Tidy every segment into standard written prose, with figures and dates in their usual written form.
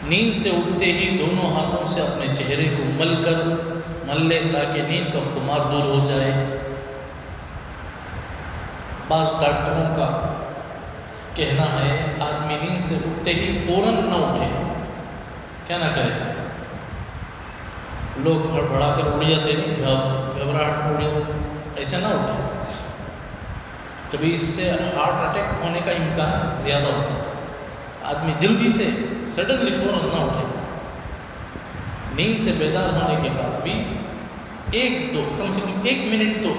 نیند سے اٹھتے ہی دونوں ہاتھوں سے اپنے چہرے کو مل لے تاکہ نیند کا خمار دور ہو جائے۔ بعض ڈاکٹروں کا کہنا ہے آدمی نیند سے اٹھتے ہی فوراً نہ اٹھے، کیا نہ کرے۔ لوگ ہڑبڑا کر اڑ جاتے نہیں، گھبراہٹ میں اڑے، ایسے نہ اٹھے، کبھی اس سے ہارٹ اٹیک ہونے کا امکان زیادہ ہوتا ہے۔ آدمی جلدی سے سڈنلی فوراً نہ اٹھے، نیند سے بیدار ہونے کے بعد بھی کم سے کم 1 منٹ تو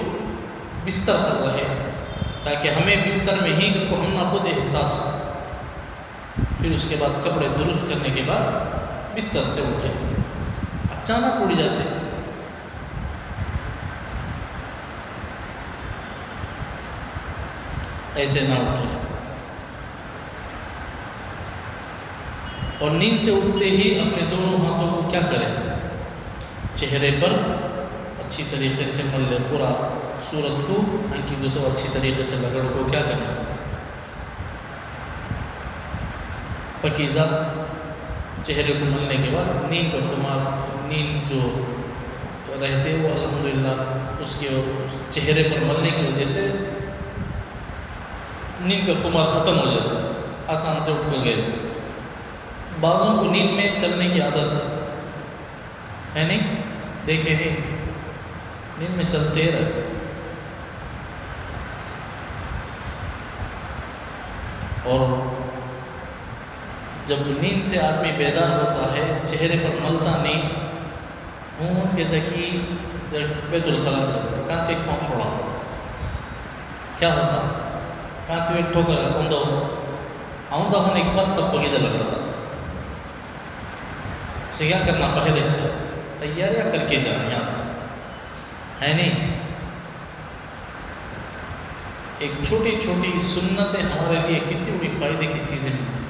بستر پر رہے، تاکہ ہمیں بستر میں ہی کو ہم نہ خود احساس ہو۔ پھر اس کے بعد کپڑے درست کرنے کے بعد بستر سے اٹھے۔ اچانک اڑ جاتے، ایسے نہ اٹھے۔ اور نیند سے اٹھتے ہی اپنے دونوں ہاتھوں کو کیا کریں، چہرے پر اچھی طریقے سے مل لے، پورا صورت کو انکی کو سب اچھی طریقے سے رگڑ کو کیا کرنا، پاکیزہ چہرے کو ملنے کے بعد نیند کا خمار، نیند جو رہتے وہ الحمدللہ اس کے چہرے پر ملنے کی وجہ سے نیند کا خمار ختم ہو جاتا، آسان سے اٹھ کر گئے۔ بعضوں کو نیند میں چلنے کی عادت ہے نہیں، دیکھے ہیں نیند میں چلتے رہتے، اور جب نیند سے آدمی بیدار ہوتا ہے چہرے پر ملتا نہیں، ہوں جیسا کہ جب بیت الخلاء کانتے ایک پاؤں چھوڑا ہوتا، کیا ہوتا کانتے ایک ٹھوکر آؤندہ ہونے کے بعد تب پگیدہ لگ رہتا، اسے کیا کرنا، پہلے سے تیاریاں کر کے جانا یہاں سے، ہے نہیں۔ ایک چھوٹی چھوٹی سنتیں ہمارے لیے کتنی بڑی فائدے کی چیزیں ملتی ہیں۔